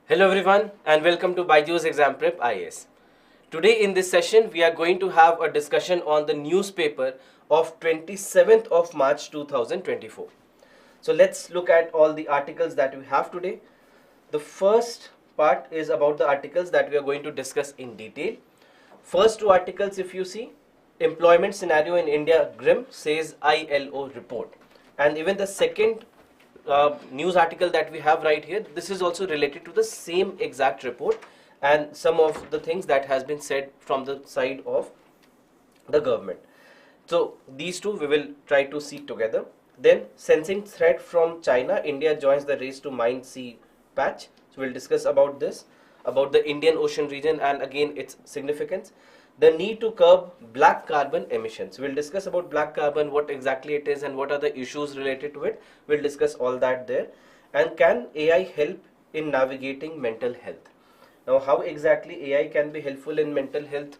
Hello everyone and welcome to Byjus Exam Prep IAS. Today in this session we are going to have a discussion on the newspaper of 27th of March 2024. So let's look at all the articles that we have today. The first part is about the articles that we are going to discuss in detail. First two articles, if you see, employment scenario in India grim, says ILO report. And even the second news article that we have right here, this is also related to the same exact report and some of the things that has been said from the side of the government. So these two we will try to see together. Then sensing threat from China, India joins the race to mine sea patch. So we'll discuss about this, about the Indian Ocean region and again its significance. The need to curb black carbon emissions. We'll discuss about black carbon, what exactly it is and what are the issues related to it. We'll discuss all that there. And can AI help in navigating mental health? Now, how exactly AI can be helpful in mental health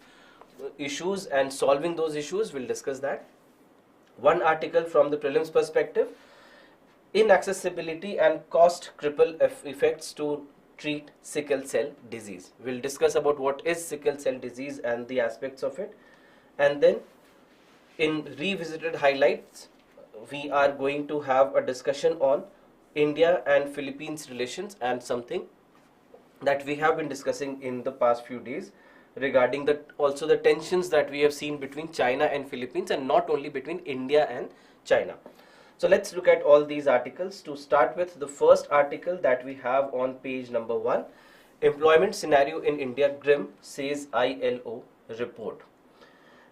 issues and solving those issues, we'll discuss that. One article from the prelims perspective, inaccessibility and cost cripple effects to treat sickle cell disease. We'll discuss about what is sickle cell disease and the aspects of it. And then in revisited highlights, we are going to have a discussion on India and Philippines relations and something that we have been discussing in the past few days regarding also the tensions that we have seen between China and Philippines and not only between India and China. So let's look at all these articles. To start with, the first article that we have on page number 1, employment scenario in India grim, says ILO report.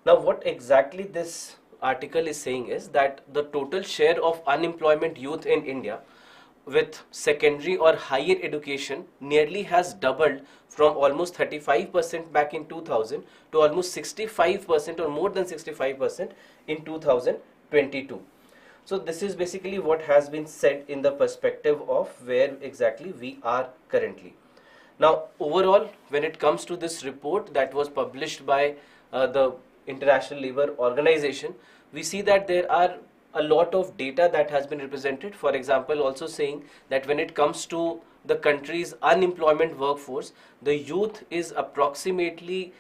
Now what exactly this article is saying is that the total share of unemployment youth in India with secondary or higher education nearly has doubled from almost 35% back in 2000 to almost 65% or more than 65% in 2022. So this is basically what has been said in the perspective of where exactly we are currently. Now overall, when it comes to this report that was published by the International Labour Organization, we see that there are a lot of data that has been represented. For example, also saying that when it comes to the country's unemployment workforce, the youth is approximately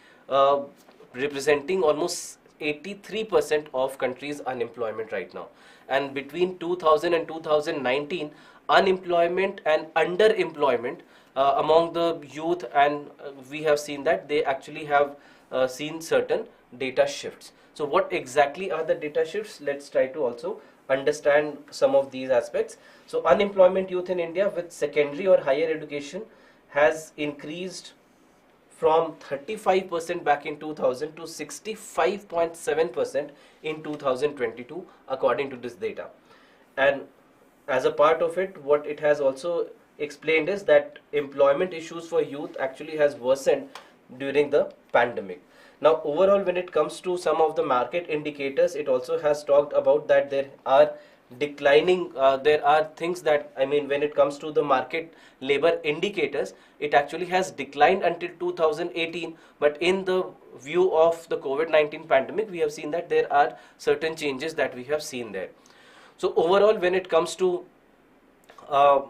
representing almost 83% of country's unemployment right now. And between 2000 and 2019, unemployment and underemployment among the youth, and we have seen that they actually have seen certain data shifts. So what exactly are the data shifts? Let's try to also understand some of these aspects. So unemployment youth in India with secondary or higher education has increased from 35% back in 2000 to 65.7% in 2022 according to this data. And as a part of it, what it has also explained is that employment issues for youth actually has worsened during the pandemic. Now overall, when it comes to some of the market indicators, it also has talked about that there are declining, there are things that, I mean, when it comes to the market labor indicators, it actually has declined until 2018, but in the view of the COVID-19 pandemic, we have seen that there are certain changes that we have seen there. So overall, when it comes to the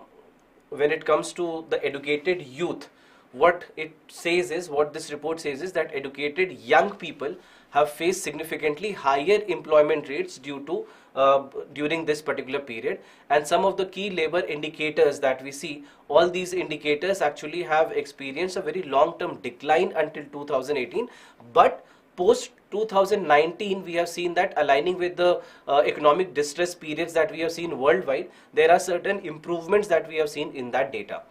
educated youth, what it says is, what this report says is that educated young people have faced significantly higher employment rates due to during this particular period. And some of the key labor indicators that we see, all these indicators actually have experienced a very long-term decline until 2018, but post 2019 we have seen that aligning with the economic distress periods that we have seen worldwide, there are certain improvements that we have seen in that data.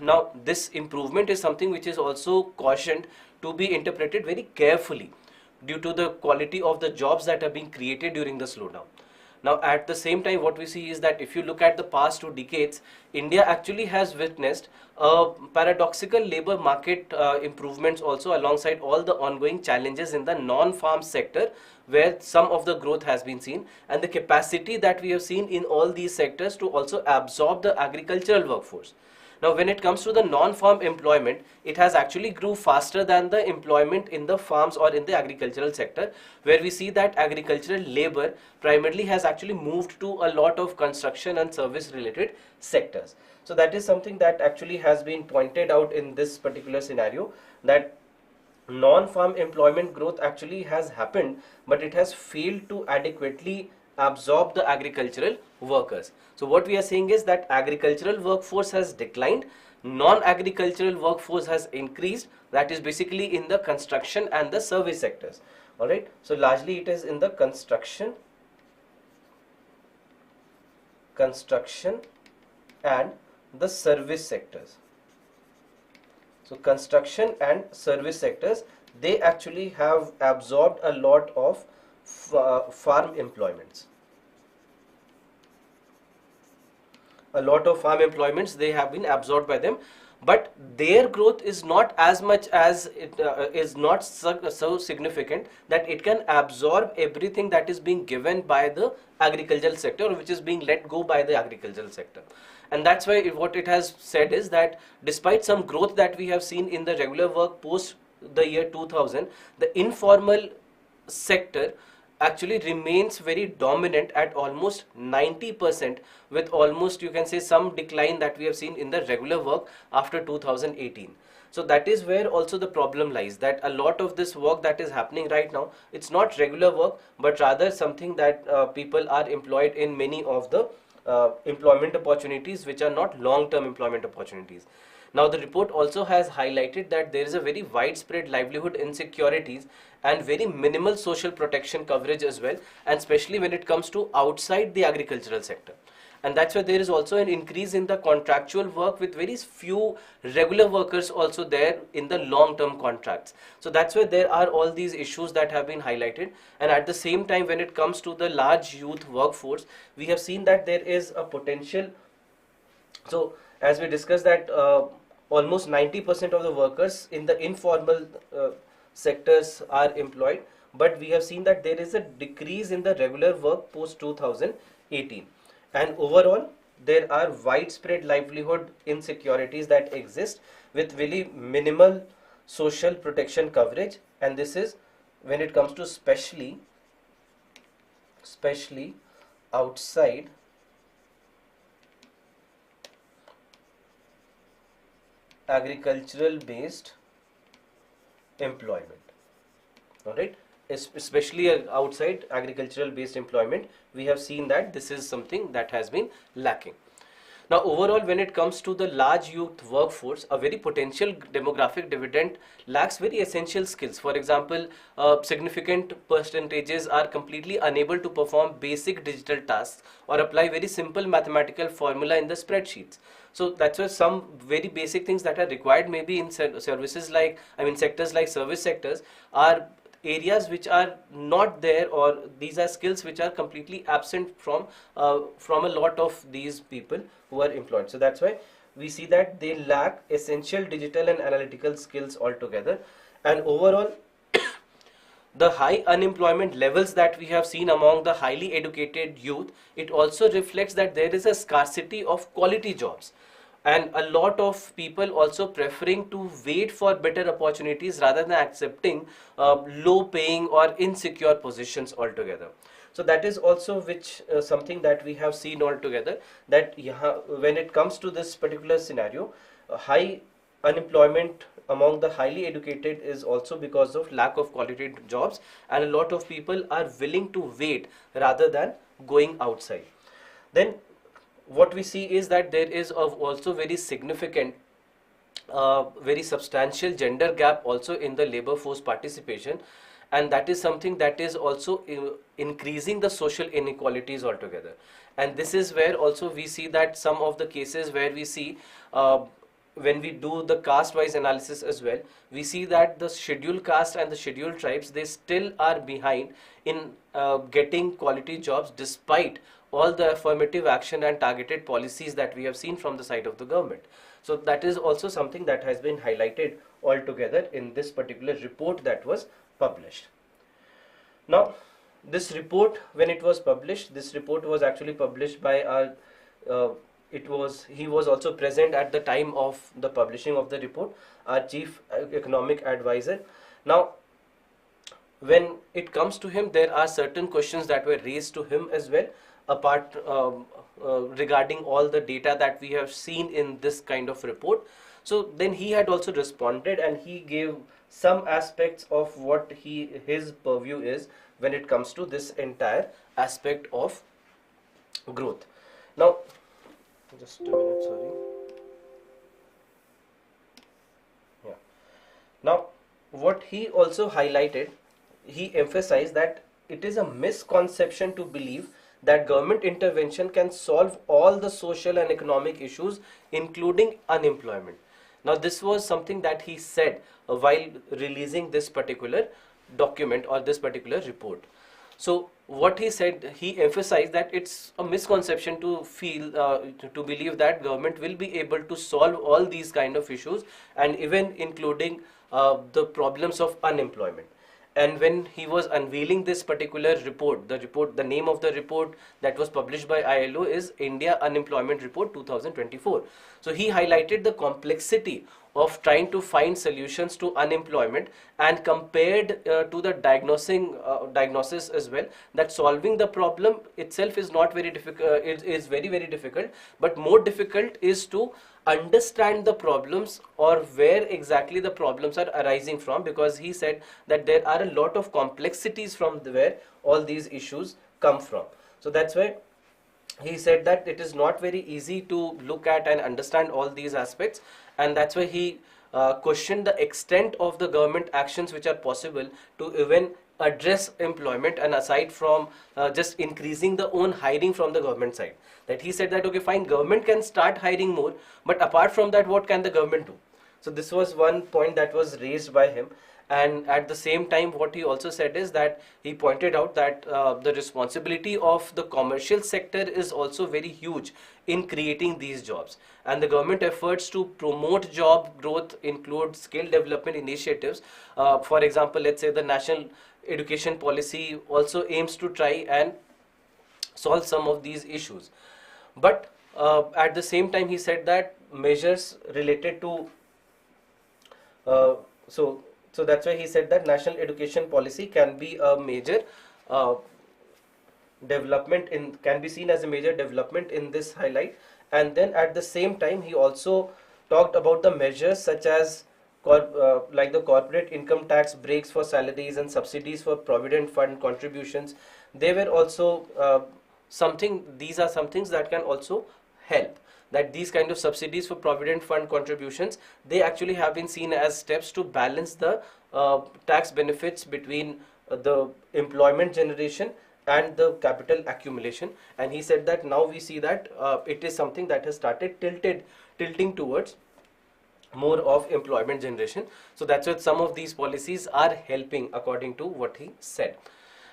Now this improvement is something which is also cautioned to be interpreted very carefully due to the quality of the jobs that are being created during the slowdown. Now at the same time, what we see is that if you look at the past 2 decades, India actually has witnessed paradoxical labor market improvements also, alongside all the ongoing challenges in the non-farm sector where some of the growth has been seen, and the capacity that we have seen in all these sectors to also absorb the agricultural workforce. Now when it comes to the non-farm employment, it has actually grew faster than the employment in the farms or in the agricultural sector, where we see that agricultural labor primarily has actually moved to a lot of construction and service related sectors. So that is something that actually has been pointed out in this particular scenario, that non-farm employment growth actually has happened, but it has failed to adequately absorb the agricultural workers. So what we are saying is that agricultural workforce has declined, non-agricultural workforce has increased, that is basically in the construction and the service sectors. Alright, so largely it is in the construction and the service sectors. So construction and service sectors, they actually have absorbed a lot of farm employments. A lot of farm employments, they have been absorbed by them, but their growth is not as much as it is not so significant that it can absorb everything that is being given by the agricultural sector, or which is being let go by the agricultural sector. And that's why what it has said is that despite some growth that we have seen in the regular work post the year 2000, the informal sector actually remains very dominant at almost 90%, with almost, you can say, some decline that we have seen in the regular work after 2018. So that is where also the problem lies, that a lot of this work that is happening right now, it's not regular work, but rather something that people are employed in many of the employment opportunities which are not long-term employment opportunities. Now the report also has highlighted that there is a very widespread livelihood insecurities and very minimal social protection coverage as well, and especially when it comes to outside the agricultural sector. And that's why there is also an increase in the contractual work, with very few regular workers also there in the long-term contracts. So that's why there are all these issues that have been highlighted. And at the same time, when it comes to the large youth workforce, we have seen that there is a potential. So as we discussed that almost 90% of the workers in the informal sectors are employed, but we have seen that there is a decrease in the regular work post 2018. And overall, there are widespread livelihood insecurities that exist with very minimal social protection coverage. And this is when it comes to especially outside agricultural based employment. All right, especially outside agricultural based employment, we have seen that this is something that has been lacking. Now overall, when it comes to the large youth workforce, a very potential demographic dividend lacks very essential skills. For example, significant percentages are completely unable to perform basic digital tasks or apply very simple mathematical formula in the spreadsheets. So that's why some very basic things that are required maybe in services like, sectors like service sectors are areas which are not there, or these are skills which are completely absent from a lot of these people who are employed. So that's why we see that they lack essential digital and analytical skills altogether. And overall, the high unemployment levels that we have seen among the highly educated youth, it also reflects that there is a scarcity of quality jobs, and a lot of people also preferring to wait for better opportunities rather than accepting low paying or insecure positions altogether. So that is also something that we have seen altogether, that when it comes to this particular scenario, high unemployment among the highly educated is also because of lack of quality jobs, and a lot of people are willing to wait rather than going outside. Then what we see is that there is also very significant, very substantial gender gap also in the labor force participation, and that is something that is also increasing the social inequalities altogether. And this is where also we see that some of the cases where we see when we do the caste wise analysis as well, we see that the scheduled caste and the scheduled tribes, they still are behind in getting quality jobs despite all the affirmative action and targeted policies that we have seen from the side of the government. So that is also something that has been highlighted altogether in this particular report that was published. Now this report, when it was published, this report was actually published by our he was also present at the time of the publishing of the report, our chief economic advisor. Now, when it comes to him, there are certain questions that were raised to him as well, apart regarding all the data that we have seen in this kind of report. So then he had also responded, and he gave some aspects of what his purview is when it comes to this entire aspect of growth. Now, just a minute, sorry. Yeah. Now, what he also highlighted, he emphasized that it is a misconception to believe that government intervention can solve all the social and economic issues, including unemployment. Now, this was something that he said while releasing this particular document or this particular report. So what he said, he emphasized that it's a misconception to feel, to believe that government will be able to solve all these kind of issues, and even including the problems of unemployment. And when he was unveiling this particular report, the name of the report that was published by ILO is India Unemployment Report 2024. So he highlighted the complexity of trying to find solutions to unemployment, and compared to the diagnosis as well, that solving the problem itself is not very difficult. It is very, very difficult, but more difficult is to understand the problems, or where exactly the problems are arising from, because he said that there are a lot of complexities from where all these issues come from. So that's why he said that it is not very easy to look at and understand all these aspects, and that's why he questioned the extent of the government actions which are possible to even address employment, and aside from just increasing the own hiring from the government side. That he said that, okay, fine, government can start hiring more, but apart from that, what can the government do? So this was one point that was raised by him. And at the same time, what he also said is that he pointed out that the responsibility of the commercial sector is also very huge in creating these jobs, and the government efforts to promote job growth include skill development initiatives. For example, let's say the national education policy also aims to try and solve some of these issues. But at the same time, he said that measures related to so that's why he said that national education policy can be a major can be seen as a major development in this highlight. And then at the same time, he also talked about the measures such as like the corporate income tax breaks for salaries and subsidies for provident fund contributions. They were also these are some things that can also help. That these kind of subsidies for provident fund contributions, they actually have been seen as steps to balance the tax benefits between the employment generation and the capital accumulation. And he said that now we see that it is something that has started tilting towards more of employment generation. So that's what some of these policies are helping, according to what he said.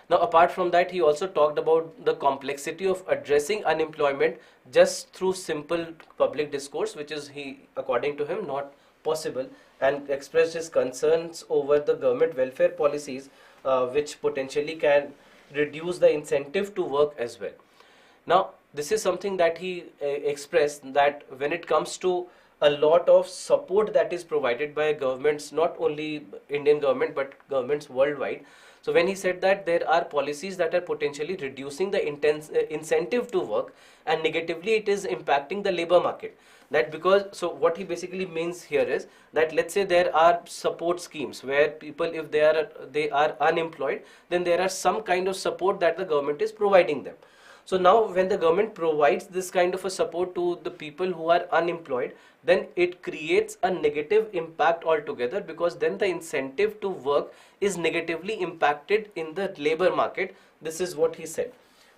Now, apart from that, he also talked about the complexity of addressing unemployment just through simple public discourse, which is, according to him, not possible, and expressed his concerns over the government welfare policies, which potentially can reduce the incentive to work as well. Now, this is something that he expressed, that when it comes to a lot of support that is provided by governments, not only Indian government but governments worldwide. So when he said that there are policies that are potentially reducing the incentive to work, and negatively it is impacting the labor market. That because, so what he basically means here is that, let's say there are support schemes where people, if they are unemployed, then there are some kind of support that the government is providing them. So now when the government provides this kind of a support to the people who are unemployed, then it creates a negative impact altogether, because then the incentive to work is negatively impacted in the labor market. This is what he said.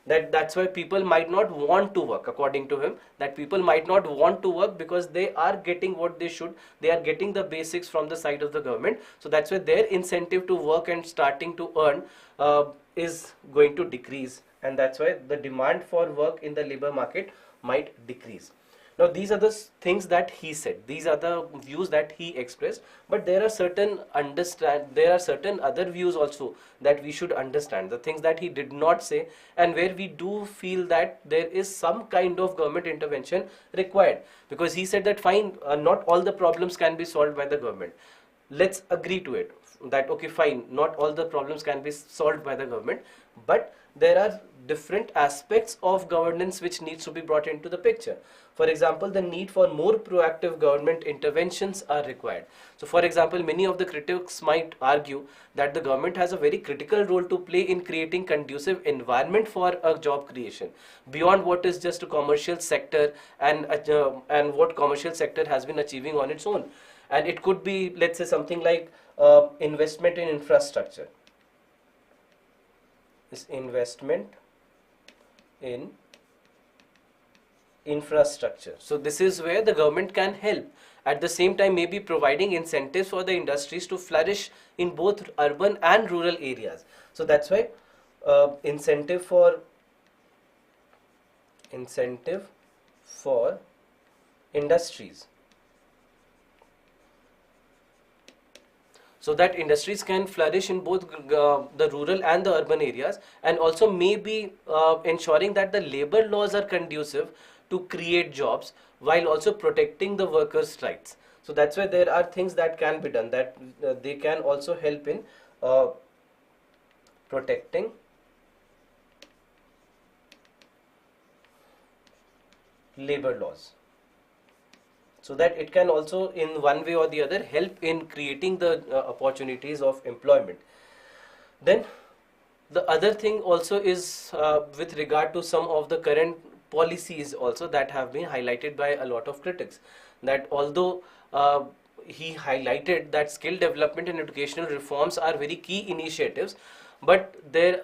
That's why people might not want to work, according to him, that people might not want to work because they are getting what they should. They are getting the basics from the side of the government. So that's why their incentive to work and starting to earn is going to decrease. And that's why the demand for work in the labor market might decrease. Now these are the things that he said, these are the views that he expressed, but there are certain other views also that we should understand, the things that he did not say, and where we do feel that there is some kind of government intervention required. Because he said that fine, not all the problems can be solved by the government. Let's agree to it, that okay fine, not all the problems can be solved by the government, but there are different aspects of governance which needs to be brought into the picture. For example, the need for more proactive government interventions are required. So for example, many of the critics might argue that the government has a very critical role to play in creating conducive environment for a job creation beyond what is just a commercial sector and what commercial sector has been achieving on its own. And it could be, let's say, something like investment in infrastructure. This investment in infrastructure. So this is where the government can help. At the same time, maybe providing incentives for the industries to flourish in both urban and rural areas. So that's why incentive for industries, so that industries can flourish in both the rural and the urban areas, and also maybe ensuring that the labor laws are conducive to create jobs while also protecting the workers' rights. So that's why there are things that can be done, that they can also help in protecting labor laws, so that it can also in one way or the other help in creating the opportunities of employment. Then the other thing also is with regard to some of the current policies also that have been highlighted by a lot of critics, that although he highlighted that skill development and educational reforms are very key initiatives, but there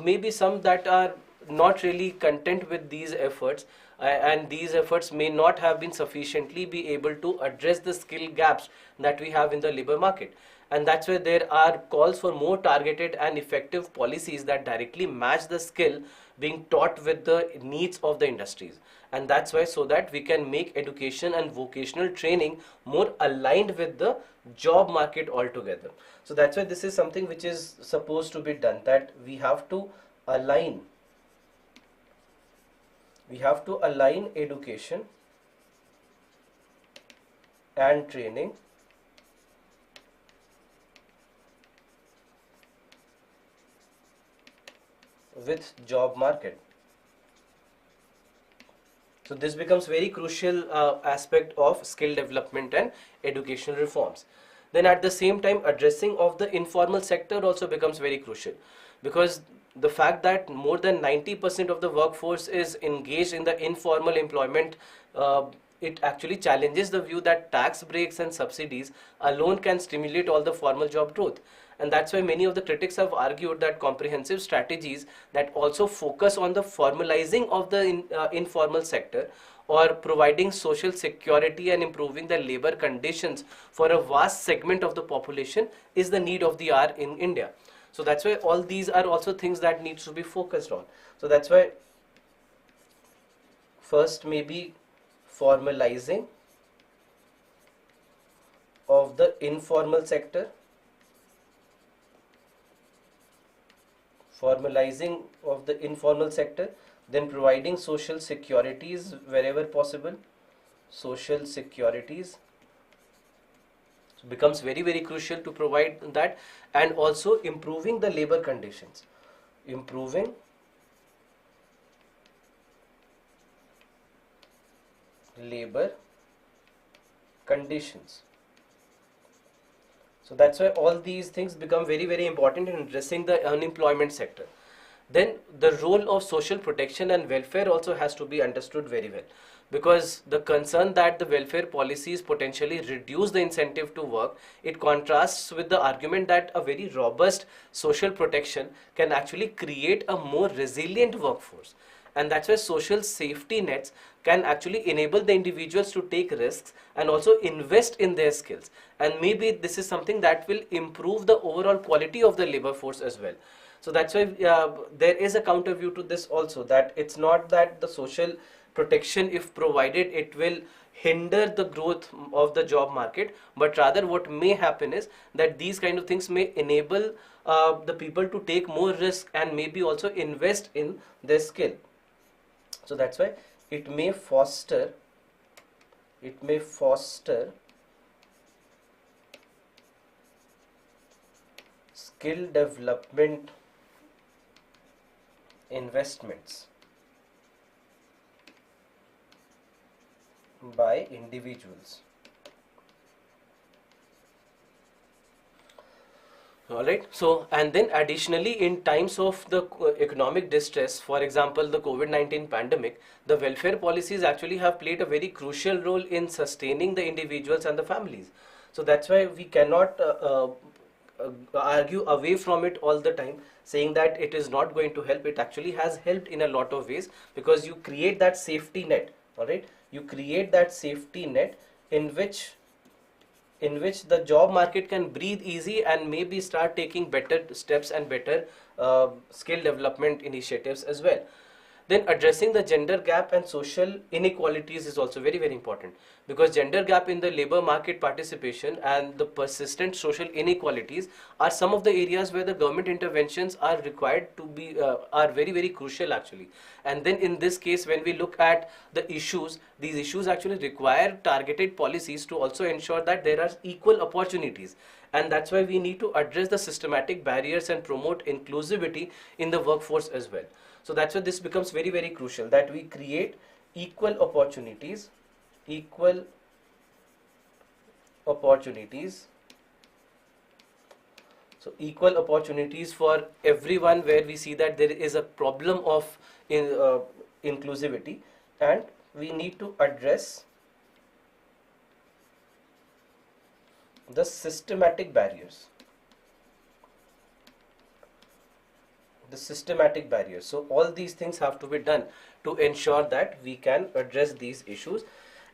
may be some that are not really content with these efforts, and these efforts may not have been sufficiently be able to address the skill gaps that we have in the labor market. And that's where there are calls for more targeted and effective policies that directly match the skill being taught with the needs of the industries. And that's why, so that we can make education and vocational training more aligned with the job market altogether. So that's why this is something which is supposed to be done, that we have to align education and training with job market. So this becomes very crucial aspect of skill development and educational reforms. Then at the same time, addressing of the informal sector also becomes very crucial, because the fact that more than 90% of the workforce is engaged in the informal employment, it actually challenges the view that tax breaks and subsidies alone can stimulate all the formal job growth. And that's why many of the critics have argued that comprehensive strategies that also focus on the formalizing of the informal sector, or providing social security and improving the labor conditions for a vast segment of the population, is the need of the hour in India. So that's why all these are also things that needs to be focused on. So that's why first maybe formalizing of the informal sector, then providing social securities wherever possible. Social securities becomes very, very crucial to provide that, and also improving the labor conditions. Improving labor conditions. So that's why all these things become very, very important in addressing the unemployment sector. Then the role of social protection and welfare also has to be understood very well, because the concern that the welfare policies potentially reduce the incentive to work, it contrasts with the argument that a very robust social protection can actually create a more resilient workforce. And that's why social safety nets can actually enable the individuals to take risks and also invest in their skills. And maybe this is something that will improve the overall quality of the labor force as well. So that's why there is a counter view to this also, that it's not that the social protection if provided, it will hinder the growth of the job market, but rather what may happen is that these kind of things may enable the people to take more risk and maybe also invest in their skill. So that's why it may foster skill development investments by individuals. Alright, so and then additionally, in times of the economic distress, for example the COVID-19 pandemic, the welfare policies actually have played a very crucial role in sustaining the individuals and the families. So that's why we cannot argue away from it all the time, saying that it is not going to help. It actually has helped in a lot of ways, because you create that safety net. Alright, you create that safety net in which the job market can breathe easy and maybe start taking better steps and better skill development initiatives as well. Then addressing the gender gap and social inequalities is also very, very important, because gender gap in the labor market participation and the persistent social inequalities are some of the areas where the government interventions are required to be are very, very crucial actually. And then in this case, when we look at the issues, these issues actually require targeted policies to also ensure that there are equal opportunities, and that's why we need to address the systematic barriers and promote inclusivity in the workforce as well. So that's why this becomes very, very crucial, that we create equal opportunities so equal opportunities for everyone, where we see that there is a problem of inclusivity, and we need to address the systematic barriers. So all these things have to be done to ensure that we can address these issues.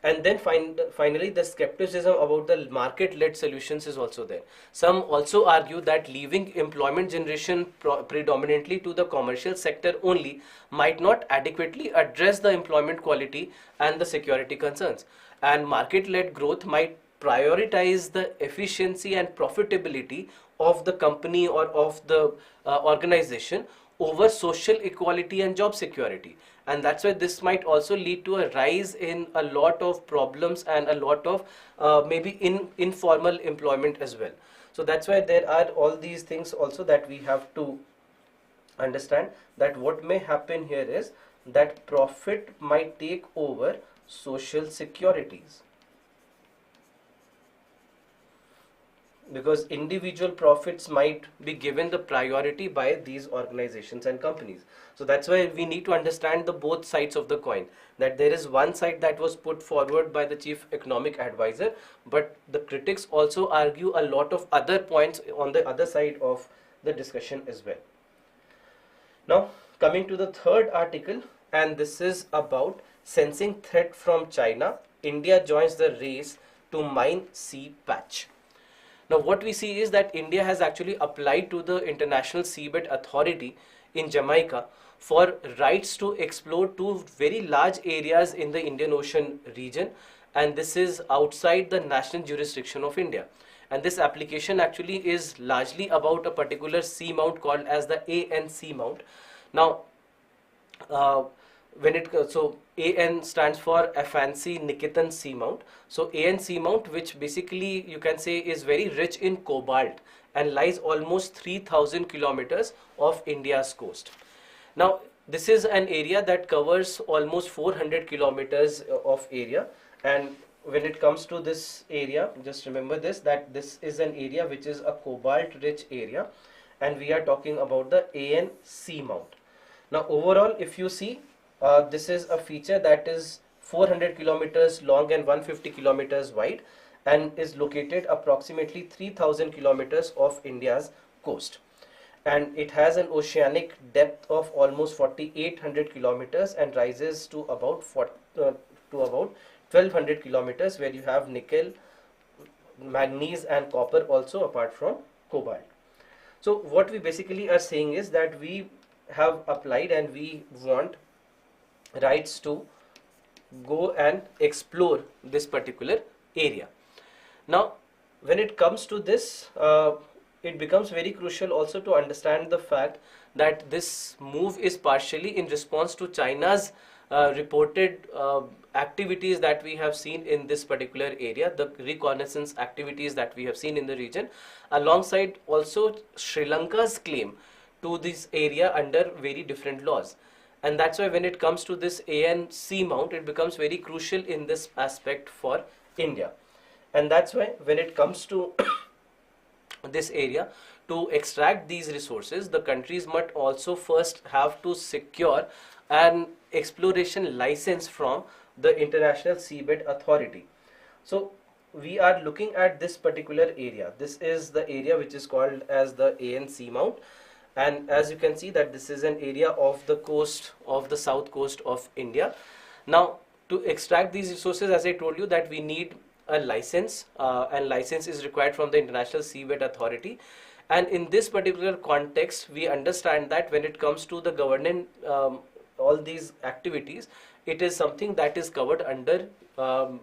And then finally, the skepticism about the market-led solutions is also there. Some also argue that leaving employment generation predominantly to the commercial sector only might not adequately address the employment quality and the security concerns, and market-led growth might prioritize the efficiency and profitability of the company or of the organization over social equality and job security. And that's why this might also lead to a rise in a lot of problems and a lot of maybe informal employment as well. So that's why there are all these things also that we have to understand, that what may happen here is that profit might take over social securities, because individual profits might be given the priority by these organizations and companies. So that's why we need to understand the both sides of the coin, that there is one side that was put forward by the chief economic advisor, but the critics also argue a lot of other points on the other side of the discussion as well. Now coming to the third article, and this is about sensing threat from China, India joins the race to mine sea patch. Now what we see is that India has actually applied to the International Seabed Authority in Jamaica for rights to explore two very large areas in the Indian Ocean region, and this is outside the national jurisdiction of India. And this application actually is largely about a particular seamount called as the AN seamount. Now so AN stands for Afancy Nikitan seamount. So AN seamount, which basically you can say is very rich in cobalt and lies almost 3,000 kilometers of India's coast. Now this is an area that covers almost 400 kilometers of area, and when it comes to this area, just remember this, that this is an area which is a cobalt rich area, and we are talking about the AN seamount. Now overall, if you see, this is a feature that is 400 kilometers long and 150 kilometers wide, and is located approximately 3,000 kilometers of India's coast. And it has an oceanic depth of almost 4,800 kilometers and rises to about 1,200 kilometers, where you have nickel, manganese and copper also, apart from cobalt. So what we basically are saying is that we have applied and we want rights to go and explore this particular area. Now, when it comes to this, it becomes very crucial also to understand the fact that this move is partially in response to China's reported activities that we have seen in this particular area, the reconnaissance activities that we have seen in the region, alongside also Sri Lanka's claim to this area under very different laws. And that's why when it comes to this AN seamount, it becomes very crucial in this aspect for India. And that's why when it comes to this area, to extract these resources, the countries must also first have to secure an exploration license from the International Seabed Authority. So we are looking at this particular area. This is the area which is called as the AN seamount, and as you can see that this is an area of the coast of the south coast of India. Now, to extract these resources, as I told you, that we need a license, and license is required from the International Seabed Authority. And in this particular context, we understand that when it comes to the governing all these activities, it is something that is covered under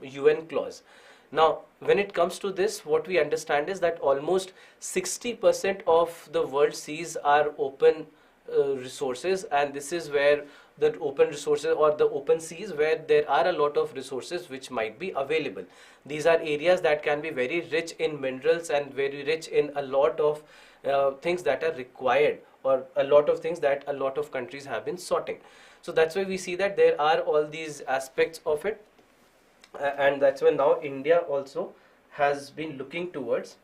UN clause. Now, when it comes to this, what we understand is that almost 60% of the world seas are open resources, and this is where the open resources or the open seas where there are a lot of resources which might be available. These are areas that can be very rich in minerals and very rich in a lot of things that are required, or a lot of things that a lot of countries have been sorting. So that's why we see that there are all these aspects of it, and that's why now India also has been looking towards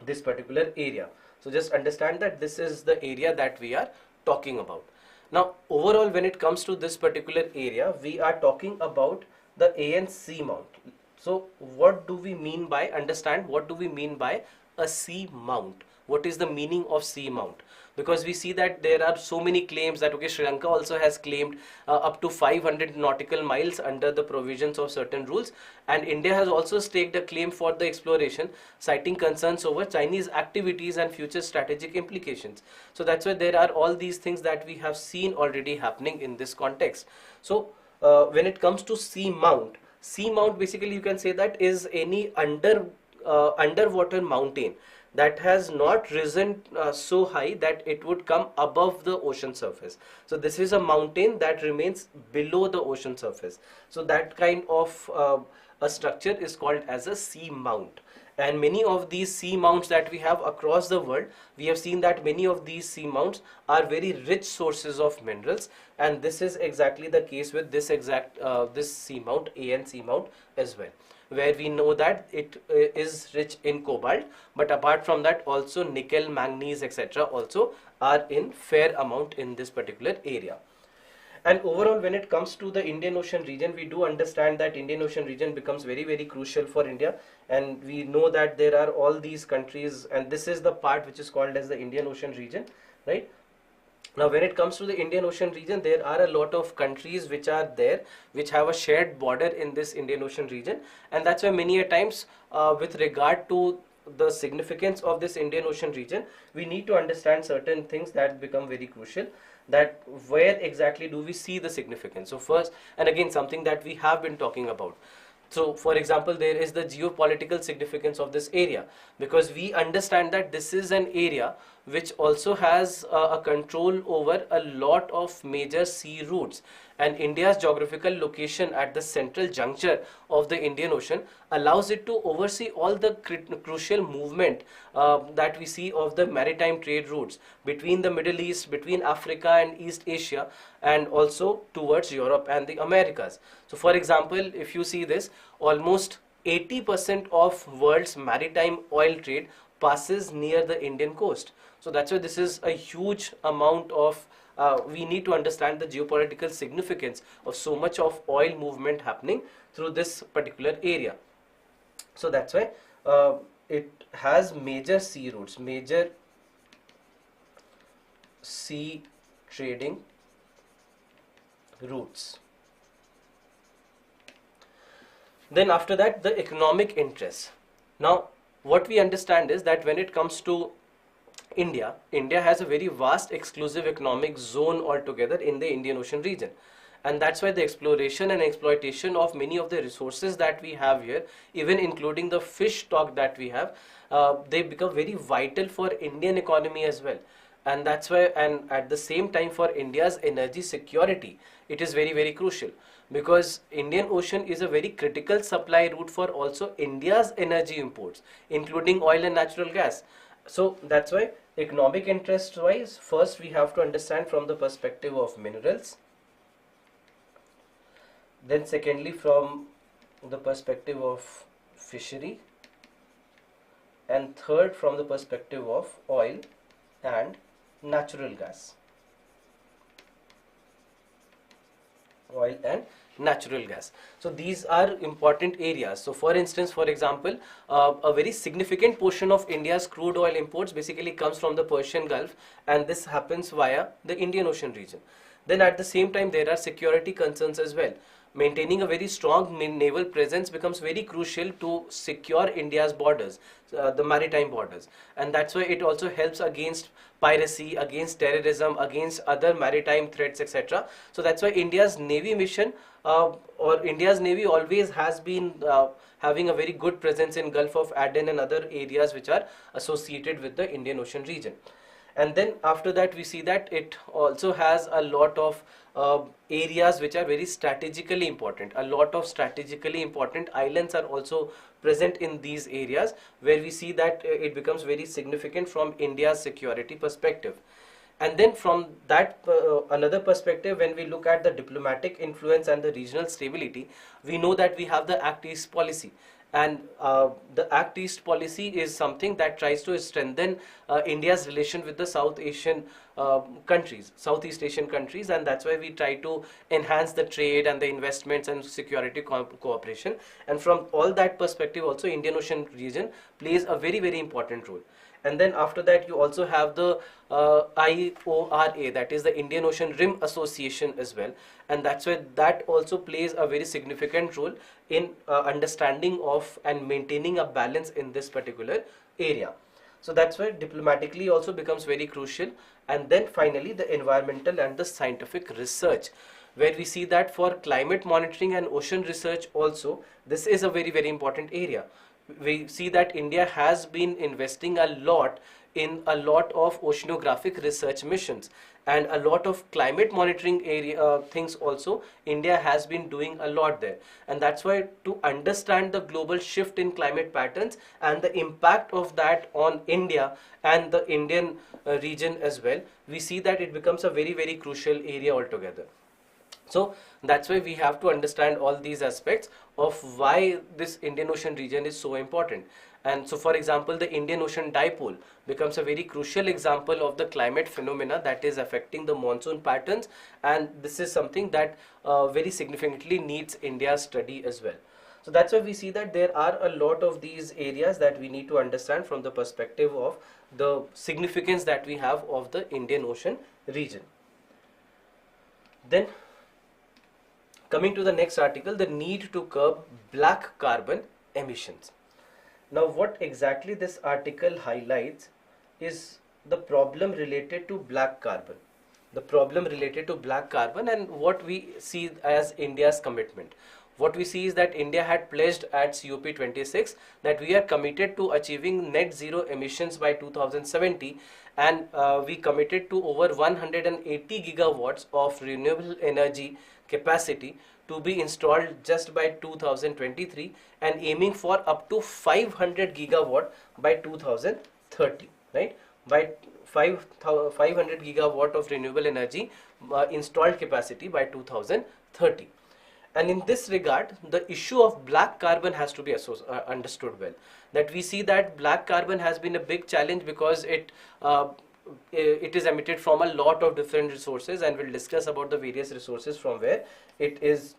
this particular area. So just understand that this is the area that we are talking about. Now, overall, when it comes to this particular area, we are talking about the AN seamount. So what do we mean by, understand what do we mean by a seamount? What is the meaning of seamount? Because we see that there are so many claims that, okay, Sri Lanka also has claimed up to 500 nautical miles under the provisions of certain rules, and India has also staked a claim for the exploration, citing concerns over Chinese activities and future strategic implications. So that's why there are all these things that we have seen already happening in this context. So when it comes to seamount, seamount basically you can say that is any underwater mountain that has not risen so high that it would come above the ocean surface. So this is a mountain that remains below the ocean surface. So that kind of a structure is called as a seamount. And many of these seamounts that we have across the world, we have seen that many of these seamounts are very rich sources of minerals, and this is exactly the case with this seamount, AN seamount as well, where we know that it is rich in cobalt, but apart from that also nickel, manganese, etc. also are in fair amount in this particular area. And overall, when it comes to the Indian Ocean region, we do understand that Indian Ocean region becomes very, very crucial for India, and we know that there are all these countries, and this is the part which is called as the Indian Ocean region, right? Now, when it comes to the Indian Ocean region, there are a lot of countries which are there, which have a shared border in this Indian Ocean region, and that's why many a times with regard to the significance of this Indian Ocean region, we need to understand certain things that become very crucial, that where exactly do we see the significance. So first, and again, something that we have been talking about. So for example, there is the geopolitical significance of this area, because we understand that this is an area which also has a control over a lot of major sea routes, and India's geographical location at the central juncture of the Indian Ocean allows it to oversee all the crucial movement that we see of the maritime trade routes between the Middle East, between Africa and East Asia, and also towards Europe and the Americas. So for example, if you see this, almost 80% of world's maritime oil trade passes near the Indian coast. So that's why this is a huge amount of we need to understand the geopolitical significance of so much of oil movement happening through this particular area. So that's why it has major sea routes, major sea trading routes. Then after that, the economic interests. Now, what we understand is that when it comes to India has a very vast exclusive economic zone altogether in the Indian Ocean region. and that's why the exploration and exploitation of many of the resources that we have here, even including the fish stock that we have, they become very vital for Indian economy as well. And that's why, and at the same time, for India's energy security, it is very, very crucial, because Indian Ocean is a very critical supply route for also India's energy imports, including oil and natural gas. So that's why, economic interest wise, first we have to understand from the perspective of minerals, then secondly from the perspective of fishery, and third from the perspective of oil and natural gas. Oil and natural gas. So these are important areas. So for instance, for example, a very significant portion of India's crude oil imports basically comes from the Persian Gulf, and this happens via the Indian Ocean region. Then at the same time, there are security concerns as well. Maintaining a very strong naval presence becomes very crucial to secure India's borders, the maritime borders, and that's why it also helps against piracy, against terrorism, against other maritime threats, etc. So that's why India's Navy mission, or India's Navy always has been having a very good presence in Gulf of Aden and other areas which are associated with the Indian Ocean region. And then after that, we see that it also has a lot of areas which are very strategically important. A lot of strategically important islands are also present in these areas, where we see that it becomes very significant from India's security perspective. And then from that another perspective, when we look at the diplomatic influence and the regional stability, we know that we have the Act East policy. And the Act East policy is something that tries to strengthen India's relation with the Southeast Asian countries, and that's why we try to enhance the trade and the investments and security cooperation. And from all that perspective also, Indian Ocean region plays a very, very important role. And then after that, you also have the IORA, that is the Indian Ocean Rim Association as well, and that's why that also plays a very significant role in understanding of and maintaining a balance in this particular area. So that's why diplomatically also becomes very crucial. And then finally, the environmental and the scientific research, where we see that for climate monitoring and ocean research also, this is a very, very important area. We see that India has been investing a lot in a lot of oceanographic research missions, and a lot of climate monitoring area things also India has been doing a lot there. And that's why, to understand the global shift in climate patterns and the impact of that on India and the Indian region as well, we see that it becomes a very, very crucial area altogether. So that's why we have to understand all these aspects of why this Indian Ocean region is so important. And so, for example, the Indian Ocean dipole becomes a very crucial example of the climate phenomena that is affecting the monsoon patterns, and this is something that very significantly needs India's study as well. So that's why we see that there are a lot of these areas that we need to understand from the perspective of the significance that we have of the Indian Ocean region. Then, coming to the next article, the need to curb black carbon emissions. Now, what exactly this article highlights is the problem related to black carbon. The problem related to black carbon and what we see as India's commitment. What we see is that India had pledged at COP26 that we are committed to achieving net zero emissions by 2070, and we committed to over 180 gigawatts of renewable energy capacity to be installed just by 2023, and aiming for up to 500 gigawatt by 2030, right? By 500 gigawatt of renewable energy installed capacity by 2030. And in this regard, the issue of black carbon has to be understood well. That we see that black carbon has been a big challenge because it is emitted from a lot of different resources, and we'll discuss about the various resources from where it is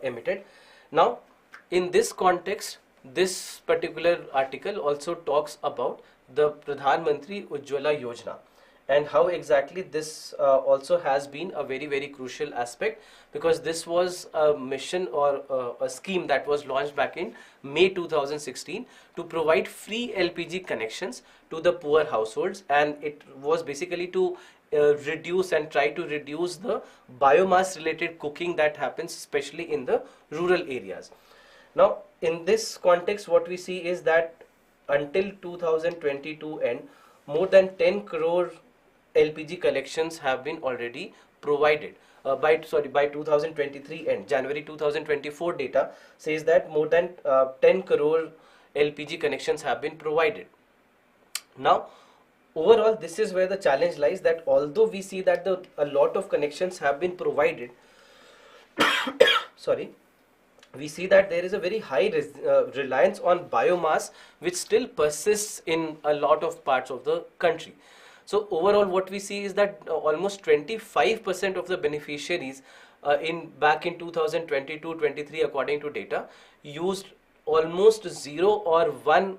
emitted. Now, in this context, this particular article also talks about the Pradhan Mantri Ujjwala Yojana, and how exactly this also has been a very, very crucial aspect, because this was a mission or a scheme that was launched back in May 2016 to provide free LPG connections to the poor households, and it was basically to reduce and try to reduce the biomass related cooking that happens especially in the rural areas. Now in this context what we see is that until 2022 end, more than 10 crore LPG connections have been already provided. By 2023 end, January 2024 data says that more than 10 crore LPG connections have been provided. Now overall this is where the challenge lies, that although we see that a lot of connections have been provided sorry, we see that there is a very high reliance on biomass which still persists in a lot of parts of the country. So overall what we see is that almost 25% of the beneficiaries back in 2022-23 according to data used almost 0 or 1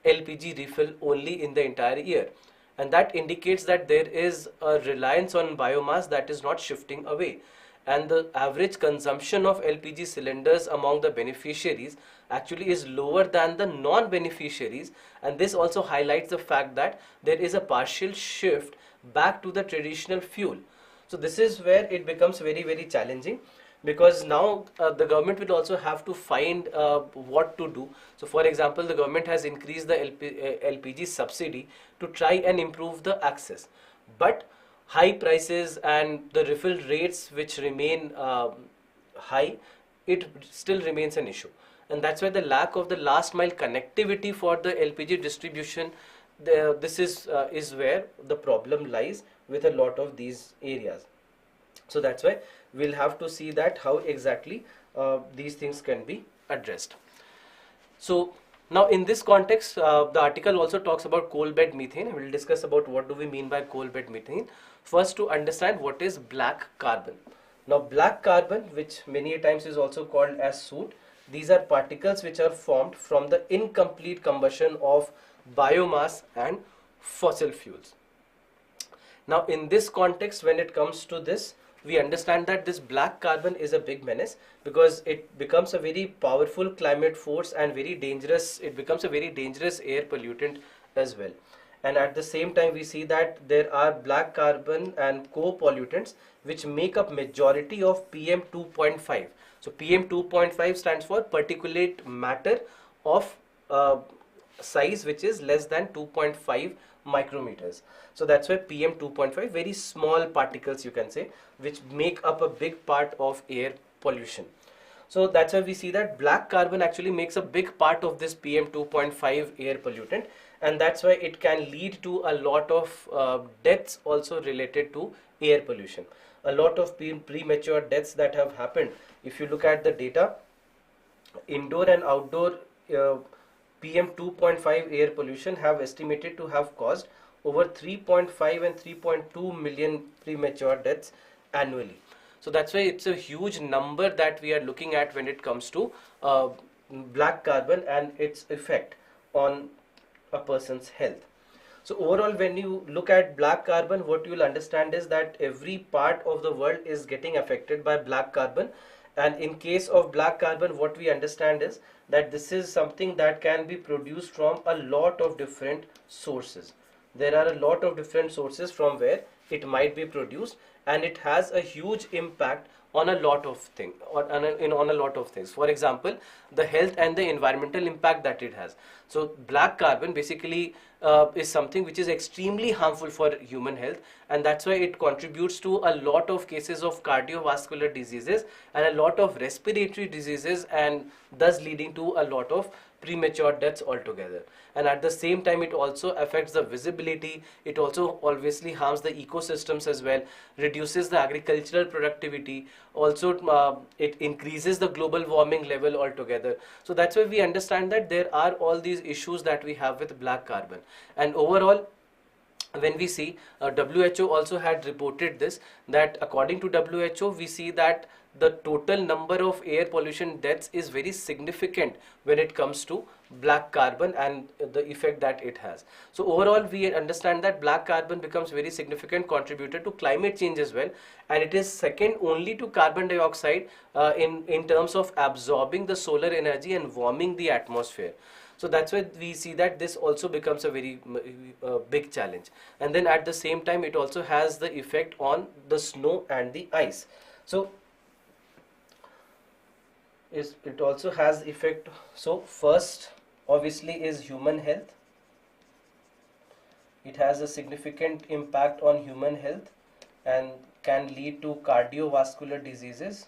LPG refill only in the entire year, and that indicates that there is a reliance on biomass that is not shifting away, and the average consumption of LPG cylinders among the beneficiaries actually is lower than the non-beneficiaries, and this also highlights the fact that there is a partial shift back to the traditional fuel. So this is where it becomes very challenging, because now the government will also have to find what to do. So for example, the government has increased the LPG subsidy to try and improve the access, but high prices and the refill rates which remain high, it still remains an issue, and that's why the lack of the last mile connectivity for the LPG distribution, this is where the problem lies with a lot of these areas. So that's why we'll have to see that how exactly these things can be addressed. So now in this context, the article also talks about coal bed methane. We'll discuss about what do we mean by coal bed methane. First, to understand what is black carbon. Now black carbon, which many times is also called as soot, these are particles which are formed from the incomplete combustion of biomass and fossil fuels. Now in this context, when it comes to this, we understand that this black carbon is a big menace because it becomes a very powerful climate force and very dangerous. It becomes a very dangerous air pollutant as well. And at the same time, we see that there are black carbon and co-pollutants which make up majority of PM 2.5. So PM 2.5 stands for particulate matter of size which is less than 2.5 micrometers. So that's why PM 2.5, very small particles you can say, which make up a big part of air pollution. So that's why we see that black carbon actually makes a big part of this PM 2.5 air pollutant, and that's why it can lead to a lot of deaths also related to air pollution. A lot of premature deaths that have happened. If you look at the data, indoor and outdoor PM 2.5 air pollution have estimated to have caused over 3.5 and 3.2 million premature deaths annually. So that's why it's a huge number that we are looking at when it comes to black carbon and its effect on a person's health. So overall, when you look at black carbon, what you will understand is that every part of the world is getting affected by black carbon. And in case of black carbon, what we understand is that this is something that can be produced from a lot of different sources. There are a lot of different sources from where it might be produced, and it has a huge impact on a lot of things, on a lot of things. For example, the health and the environmental impact that it has. So black carbon basically is something which is extremely harmful for human health, and that's why it contributes to a lot of cases of cardiovascular diseases and a lot of respiratory diseases, and thus leading to a lot of premature deaths altogether. And at the same time, it also affects the visibility. It also obviously harms the ecosystems as well, reduces the agricultural productivity. Also, it increases the global warming level altogether. So that's why we understand that there are all these issues that we have with black carbon. And overall, when we see WHO also had reported this, that according to WHO, we see that the total number of air pollution deaths is very significant when it comes to black carbon and the effect that it has. So overall, we understand that black carbon becomes very significant contributor to climate change as well, and it is second only to carbon dioxide in terms of absorbing the solar energy and warming the atmosphere. So that's why we see that this also becomes a very big challenge. And then at the same time it also has the effect on the snow and the ice. So it also has effect. So first obviously is human health. It has a significant impact on human health and can lead to cardiovascular diseases,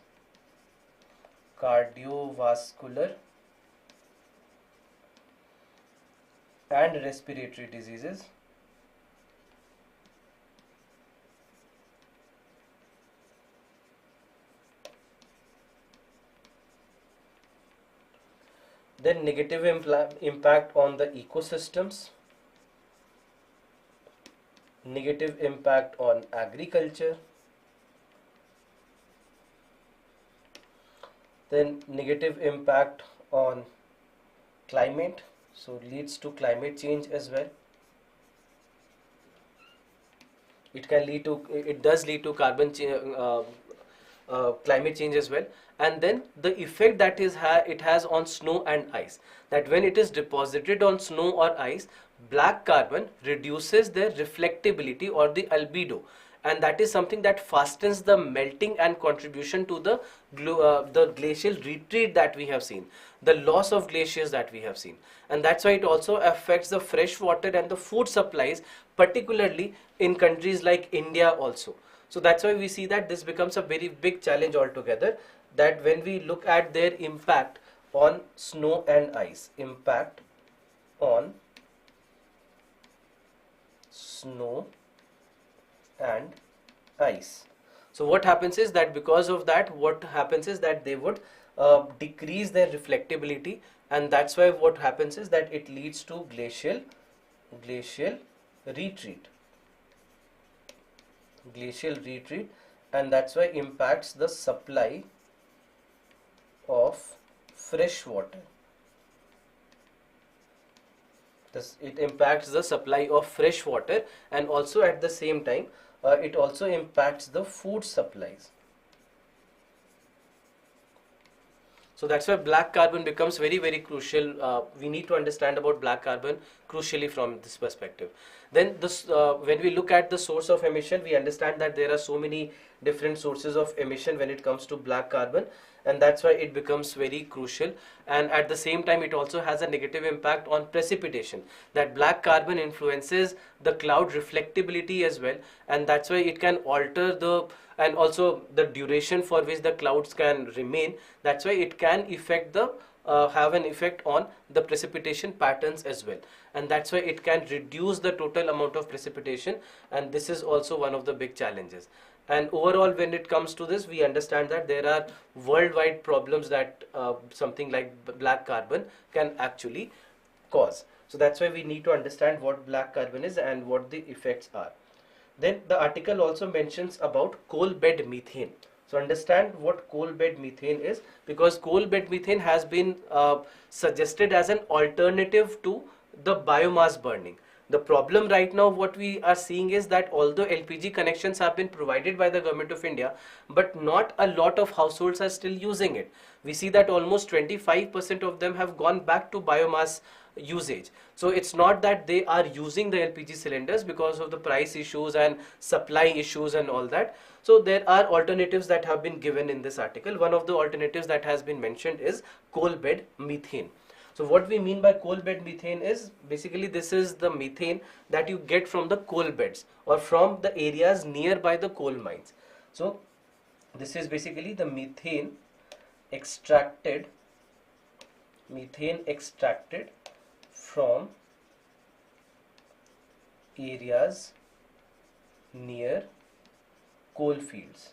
and respiratory diseases. Then negative impact on the ecosystems, negative impact on agriculture, then negative impact on climate, so leads to climate change as well. It does lead to climate change as well. And then the effect that it has on snow and ice, that when it is deposited on snow or ice, black carbon reduces their reflectability or the albedo, and that is something that fastens the melting and contribution to the glacial retreat that we have seen, the loss of glaciers that we have seen. And that's why it also affects the fresh water and the food supplies, particularly in countries like India also. So that's why we see that this becomes a very big challenge altogether, that when we look at their impact on snow and ice, impact on snow and ice. So what happens is that because of that, what happens is that they would decrease their reflectability, and that's why what happens is that it leads to glacial retreat, and that's why impacts the supply of fresh water. It impacts the supply of fresh water, and also at the same time it also impacts the food supplies. So that's why black carbon becomes very, very crucial. We need to understand about black carbon crucially from this perspective. Then when we look at the source of emission, we understand that there are so many different sources of emission when it comes to black carbon, and that's why it becomes very crucial. And at the same time it also has a negative impact on precipitation, that black carbon influences the cloud reflectability as well, and that's why it can alter and also the duration for which the clouds can remain. That's why it can have an effect on the precipitation patterns as well, and that's why it can reduce the total amount of precipitation, and this is also one of the big challenges. And overall, when it comes to this, we understand that there are worldwide problems that something like black carbon can actually cause. So that's why we need to understand what black carbon is and what the effects are. Then the article also mentions about coal bed methane. So understand what coal bed methane is, because coal bed methane has been suggested as an alternative to the biomass burning. The problem right now what we are seeing is that although LPG connections have been provided by the Government of India, but not a lot of households are still using it. We see that almost 25% of them have gone back to biomass usage. So it's not that they are using the LPG cylinders because of the price issues and supply issues and all that. So there are alternatives that have been given in this article. One of the alternatives that has been mentioned is coal bed methane. So what we mean by coal bed methane is basically this is the methane that you get from the coal beds or from the areas nearby the coal mines. So this is basically the methane extracted from areas near coal fields.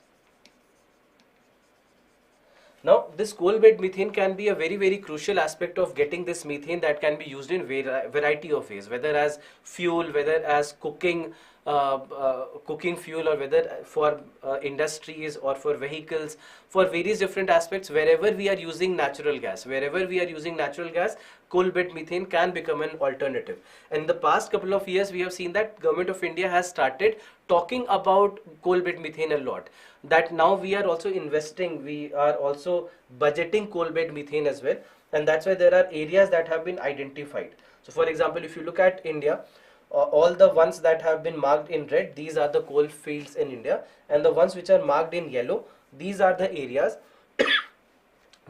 Now this coal bed methane can be a very, very crucial aspect of getting this methane that can be used in variety of ways, whether as fuel, whether as cooking fuel, or whether for industries or for vehicles, for various different aspects. Wherever we are using natural gas, coal bed methane can become an alternative. And in the past couple of years we have seen that Government of India has started talking about coal bed methane a lot, that now we are also investing, we are also budgeting coal bed methane as well, and that's why there are areas that have been identified. So for example, if you look at India, all the ones that have been marked in red, these are the coal fields in India, and the ones which are marked in yellow, these are the areas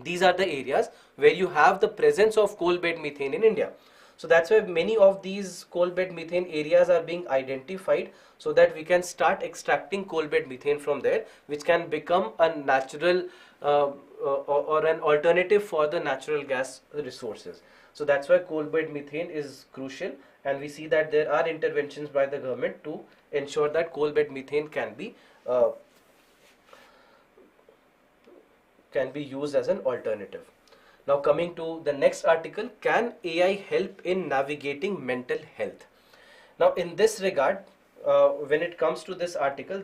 these are the areas where you have the presence of coal bed methane in India. So that's why many of these coal bed methane areas are being identified, so that we can start extracting coal bed methane from there, which can become a natural or an alternative for the natural gas resources. So that's why coal bed methane is crucial, and we see that there are interventions by the government to ensure that coal bed methane can be used as an alternative. Now coming to the next article, can AI help in navigating mental health? Now in this regard, when it comes to this article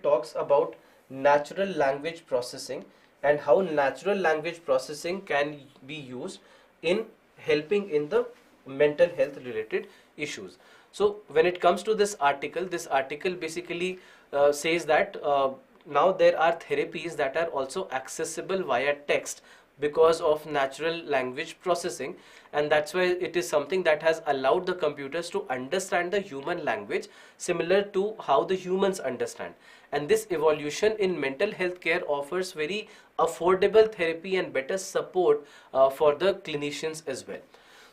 talks about natural language processing and how natural language processing can be used in helping in the mental health related issues. So when it comes to this article basically says that now there are therapies that are also accessible via text because of natural language processing, and that's why it is something that has allowed the computers to understand the human language similar to how the humans understand. And this evolution in mental health care offers very affordable therapy and better support for the clinicians as well.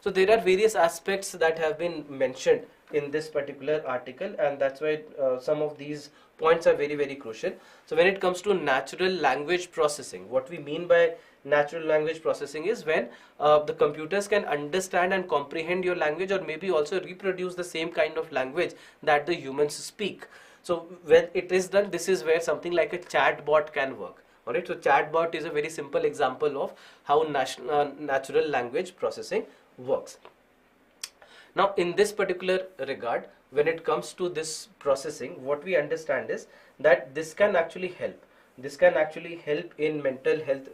So there are various aspects that have been mentioned in this particular article, and that's why some of these points are very, very crucial. So when it comes to natural language processing, what we mean by natural language processing is when the computers can understand and comprehend your language, or maybe also reproduce the same kind of language that the humans speak. So when it is done, this is where something like a chatbot can work. Alright, so chatbot is a very simple example of how natural language processing works. Now in this particular regard, when it comes to this processing, what we understand is that this can actually help. This can actually help in mental health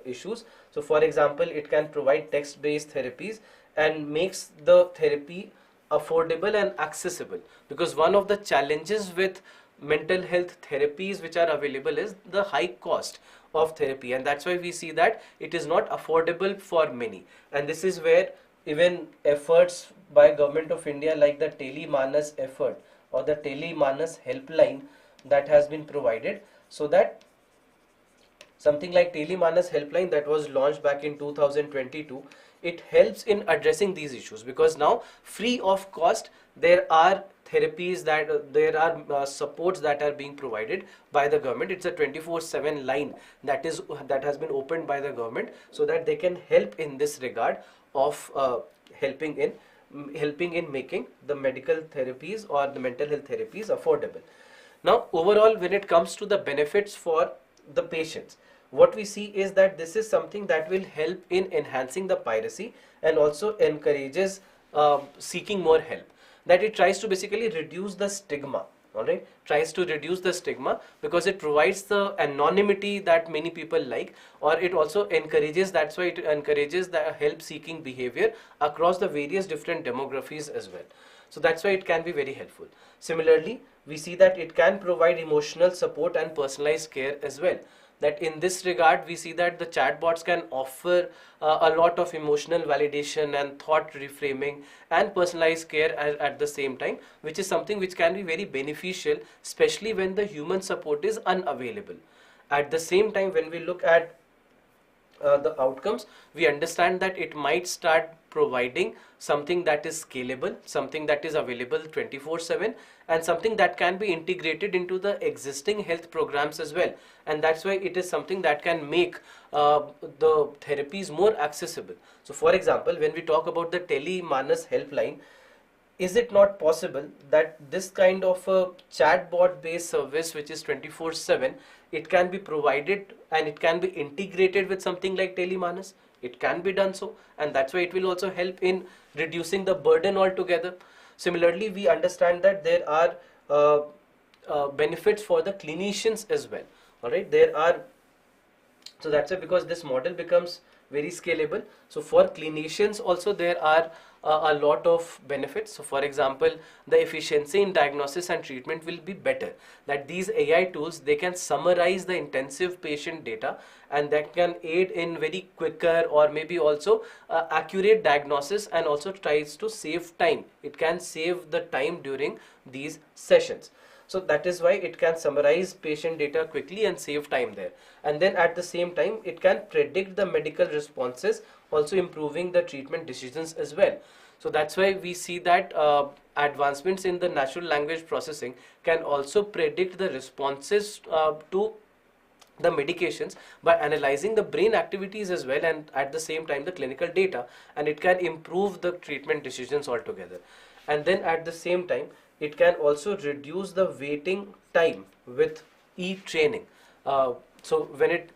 issues. So for example, it can provide text-based therapies and makes the therapy affordable and accessible, because one of the challenges with mental health therapies which are available is the high cost of therapy, and that's why we see that it is not affordable for many. And this is where even efforts by Government of India like the Telemanas effort or the Telemanas helpline that has been provided, so that something like Telemanas helpline that was launched back in 2022, it helps in addressing these issues, because now free of cost there are therapies that there are supports that are being provided by the government. It's a 24/7 line that has been opened by the government, so that they can help in this regard of helping in making the medical therapies or the mental health therapies affordable. Now overall, when it comes to the benefits for the patients, what we see is that this is something that will help in enhancing the piracy and also encourages seeking more help. That it tries to basically reduce the stigma. Alright, tries to reduce the stigma because it provides the anonymity that many people like, or it also encourages, that's why it encourages the help seeking behavior across the various different demographies as well. So that's why it can be very helpful. Similarly, we see that it can provide emotional support and personalized care as well. That in this regard, we see that the chatbots can offer a lot of emotional validation and thought reframing and personalized care at the same time, which is something which can be very beneficial, especially when the human support is unavailable. At the same time, when we look at the outcomes, we understand that it might start providing something that is scalable, something that is available 24/7, and something that can be integrated into the existing health programs as well. And that's why it is something that can make the therapies more accessible. So for example, when we talk about the Telemanas helpline, is it not possible that this kind of a chatbot based service, which is 24/7, it can be provided and it can be integrated with something like Telemanas? It can be done so, and that's why it will also help in reducing the burden altogether. Similarly, we understand that there are benefits for the clinicians as well. All right, so that's why, because this model becomes very scalable. So for clinicians also there are a lot of benefits. So for example, the efficiency in diagnosis and treatment will be better, that these AI tools, they can summarize the intensive patient data, and that can aid in very quicker or maybe also accurate diagnosis, and also tries to save time. It can save the time during these sessions. So that is why it can summarize patient data quickly and save time there. And then at the same time, it can predict the medical responses, also improving the treatment decisions as well. So that's why we see that advancements in the natural language processing can also predict the responses to the medications by analyzing the brain activities as well, and at the same time the clinical data, and it can improve the treatment decisions altogether. And then at the same time, it can also reduce the waiting time with e-training. So when it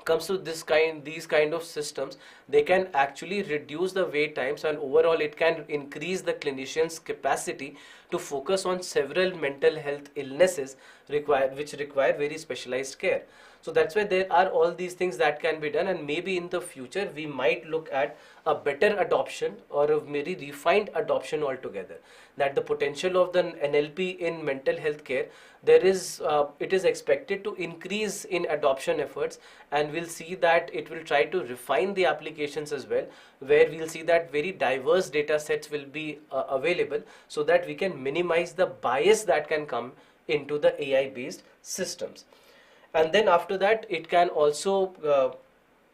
comes to these kind of systems, they can actually reduce the wait times, and overall it can increase the clinician's capacity to focus on several mental health illnesses which require very specialized care. So that's why there are all these things that can be done, and maybe in the future we might look at a better adoption or a very refined adoption altogether. That the potential of the NLP in mental health care, it is expected to increase in adoption efforts, and we'll see that it will try to refine the applications as well, where we'll see that very diverse data sets will be available, so that we can minimize the bias that can come into the AI based systems. And then after that, it can also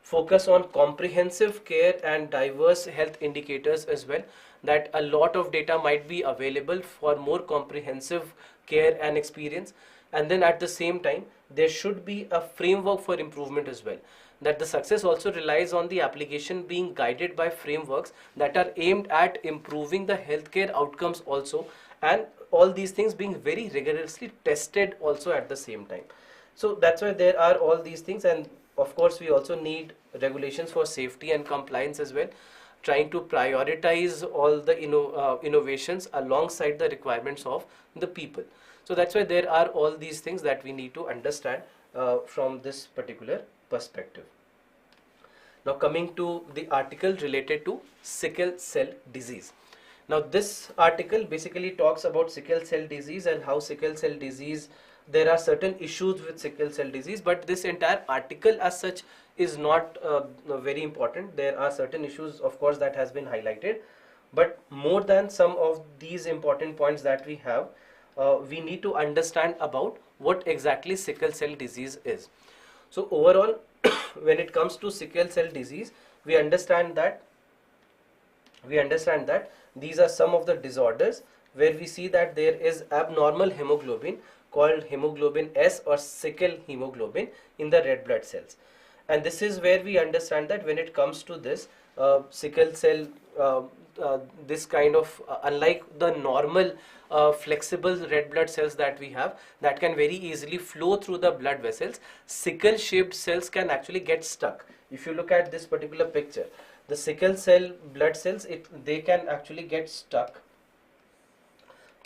focus on comprehensive care and diverse health indicators as well, that a lot of data might be available for more comprehensive care and experience. And then at the same time, there should be a framework for improvement as well, that the success also relies on the application being guided by frameworks that are aimed at improving the healthcare outcomes also, and all these things being very rigorously tested also at the same time. So that's why there are all these things, and of course we also need regulations for safety and compliance as well, trying to prioritize all the innovations alongside the requirements of the people. So that's why there are all these things that we need to understand from this particular perspective. Now coming to the article related to sickle cell disease. Now this article basically talks about sickle cell disease and how sickle cell disease, there are certain issues with sickle cell disease, but this entire article as such is not very important. There are certain issues, of course, that has been highlighted, but more than some of these important points that we have, we need to understand about what exactly sickle cell disease is. So overall, when it comes to sickle cell disease, we understand that these are some of the disorders where we see that there is abnormal hemoglobin called hemoglobin S or sickle hemoglobin in the red blood cells. And this is where we understand that when it comes to this sickle cell, this kind of unlike the normal flexible red blood cells that we have that can very easily flow through the blood vessels, sickle shaped cells can actually get stuck. If you look at this particular picture, the sickle cell blood cells, they can actually get stuck.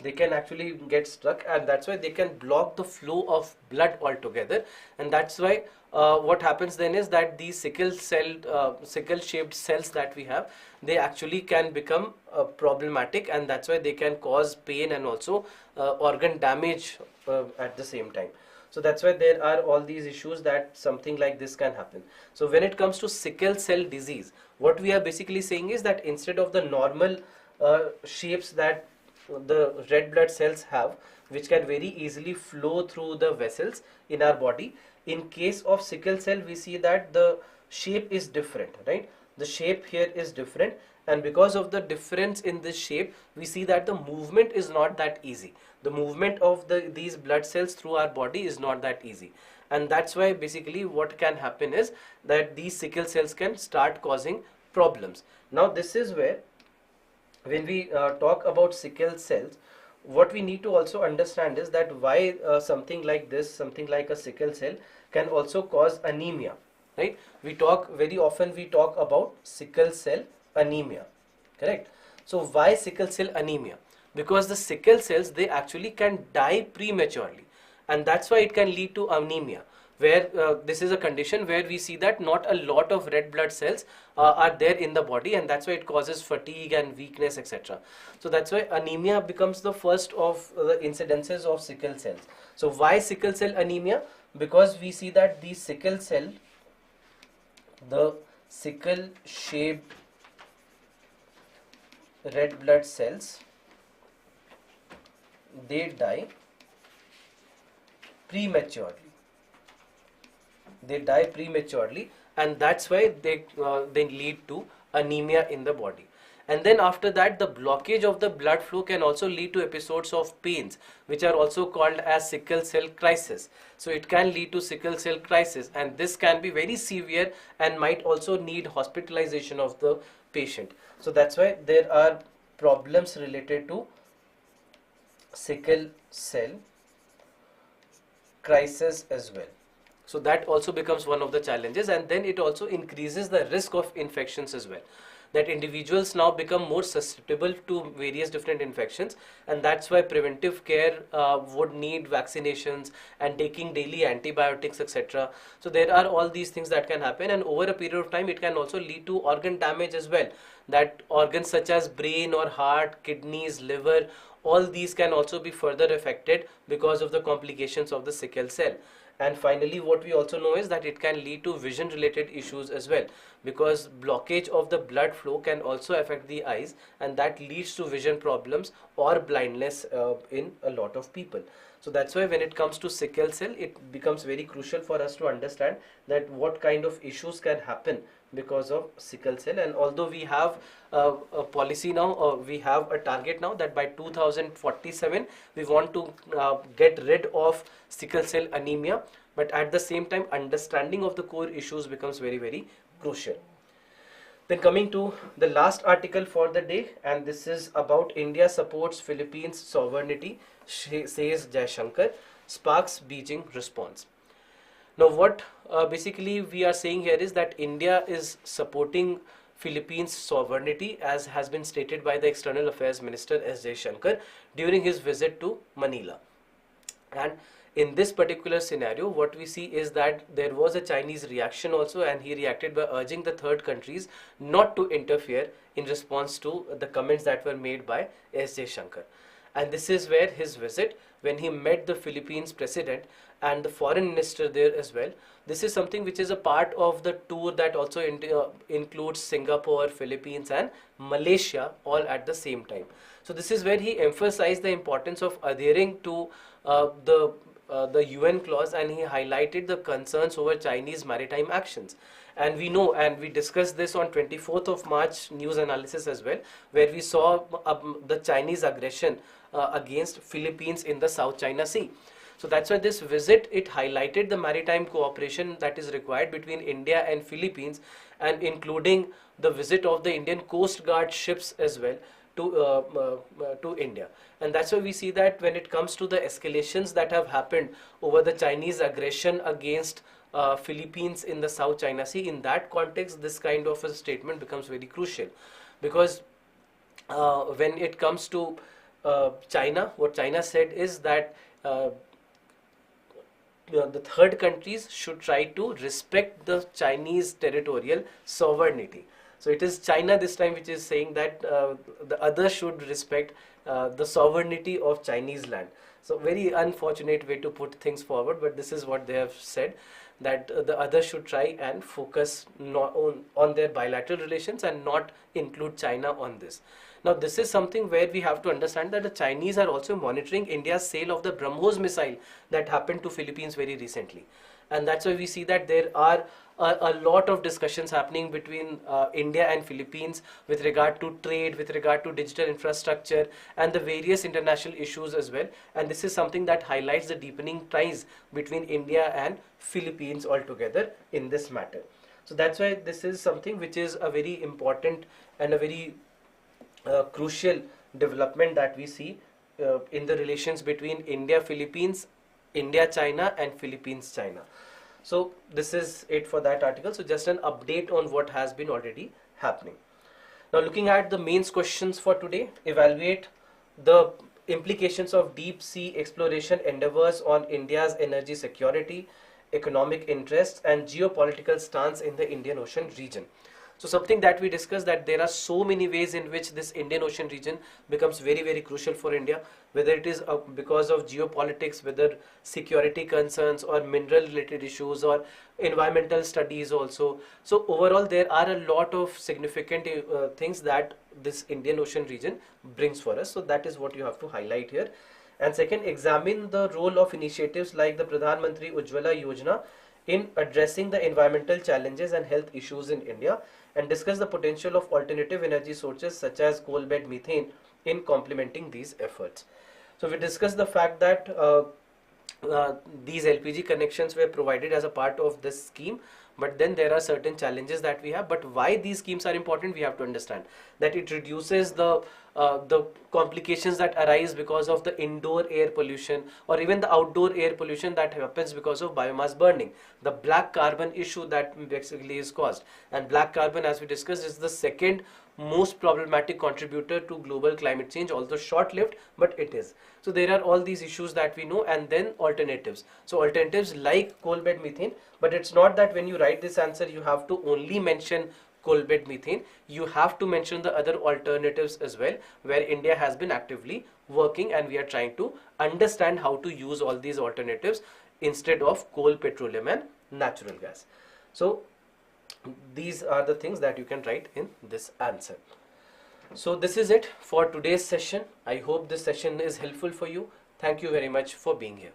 And that's why they can block the flow of blood altogether. And that's why what happens then is that these sickle shaped cells that we have, they actually can become problematic, and that's why they can cause pain and also organ damage at the same time. So that's why there are all these issues that something like this can happen. So when it comes to sickle cell disease, what we are basically saying is that instead of the normal shapes that the red blood cells have, which can very easily flow through the vessels in our body, in case of sickle cell we see that the shape is different, right? The shape here is different, and because of the difference in this shape, we see that the movement is not that easy. The movement of these blood cells through our body is not that easy, and that's why basically what can happen is that these sickle cells can start causing problems. Now this is where when we talk about sickle cells, what we need to also understand is that why something like this, something like a sickle cell, can also cause anemia, right? We talk about sickle cell anemia, correct? So why sickle cell anemia? Because the sickle cells, they actually can die prematurely, and that's why it can lead to anemia, where this is a condition where we see that not a lot of red blood cells are there in the body, and that's why it causes fatigue and weakness, etc. So that's why anemia becomes the first of the incidences of sickle cells. So why sickle cell anemia? Because we see that the sickle shaped red blood cells, they die prematurely. And that's why they lead to anemia in the body. And then after that, the blockage of the blood flow can also lead to episodes of pains, which are also called as sickle cell crisis. So it can lead to sickle cell crisis, and this can be very severe and might also need hospitalization of the patient. So that's why there are problems related to sickle cell crisis as well. So that also becomes one of the challenges, and then it also increases the risk of infections as well, that individuals now become more susceptible to various different infections, and that's why preventive care would need vaccinations and taking daily antibiotics, etc. So there are all these things that can happen, and over a period of time it can also lead to organ damage as well, that organs such as brain or heart, kidneys, liver, all these can also be further affected because of the complications of the sickle cell. And finally, what we also know is that it can lead to vision related issues as well, because blockage of the blood flow can also affect the eyes, and that leads to vision problems or blindness in a lot of people. So that's why when it comes to sickle cell, it becomes very crucial for us to understand that what kind of issues can happen because of sickle cell. And although we have a policy now, we have a target now that by 2047 we want to get rid of sickle cell anemia, but at the same time understanding of the core issues becomes very, very crucial. Then coming to the last article for the day, and this is about India supports Philippines sovereignty, says Jaishankar, sparks Beijing response. Now what basically we are saying here is that India is supporting Philippines sovereignty, as has been stated by the External Affairs Minister S. Jaishankar during his visit to Manila. And in this particular scenario, what we see is that there was a Chinese reaction also, and he reacted by urging the third countries not to interfere in response to the comments that were made by S. Jaishankar. And this is where his visit, when he met the Philippines president and the foreign minister there as well, this is something which is a part of the tour that also includes Singapore, Philippines and Malaysia all at the same time. So this is where he emphasized the importance of adhering to the UN clause, and he highlighted the concerns over Chinese maritime actions. And we know, and we discussed this on 24th of March news analysis as well, where we saw the Chinese aggression against Philippines in the South China Sea. So that's why this visit, it highlighted the maritime cooperation that is required between India and Philippines, and including the visit of the Indian Coast Guard ships as well to India. And that's why we see that when it comes to the escalations that have happened over the Chinese aggression against Philippines in the South China Sea, in that context this kind of a statement becomes very crucial, because when it comes to China, what China said is that the third countries should try to respect the Chinese territorial sovereignty. So it is China this time which is saying that the others should respect the sovereignty of Chinese land. So very unfortunate way to put things forward, but this is what they have said, that the others should try and focus on their bilateral relations and not include China on this. Now this is something where we have to understand that the Chinese are also monitoring India's sale of the BrahMos missile that happened to Philippines very recently. And that's why we see that there are a lot of discussions happening between India and Philippines with regard to trade, with regard to digital infrastructure and the various international issues as well. And this is something that highlights the deepening ties between India and Philippines altogether in this matter. So that's why this is something which is a very important and a very crucial development that we see in the relations between India-Philippines, India-China and Philippines-China. So this is it for that article. So just an update on what has been already happening. Now looking at the mains questions for today, evaluate the implications of deep sea exploration endeavors on India's energy security, economic interests, and geopolitical stance in the Indian Ocean region. So something that we discussed, that there are so many ways in which this Indian Ocean region becomes very, very crucial for India, whether it is because of geopolitics, whether security concerns or mineral related issues or environmental studies also. So overall there are a lot of significant things that this Indian Ocean region brings for us. So that is what you have to highlight here. And second, examine the role of initiatives like the Pradhan Mantri Ujjwala Yojana in addressing the environmental challenges and health issues in India, and discuss the potential of alternative energy sources such as coal bed methane in complementing these efforts. So we discussed the fact that these LPG connections were provided as a part of this scheme, but then there are certain challenges that we have. But why these schemes are important, we have to understand that it reduces the complications that arise because of the indoor air pollution or even the outdoor air pollution that happens because of biomass burning, the black carbon issue that basically is caused. And black carbon, as we discussed, is the second most problematic contributor to global climate change, although short-lived, but it is. So there are all these issues that we know, and then alternatives. So alternatives like coal bed methane, but it's not that when you write this answer you have to only mention coal bed methane. You have to mention the other alternatives as well, where India has been actively working, and we are trying to understand how to use all these alternatives instead of coal, petroleum and natural gas. So these are the things that you can write in this answer. So this is it for today's session. I hope this session is helpful for you. Thank you very much for being here.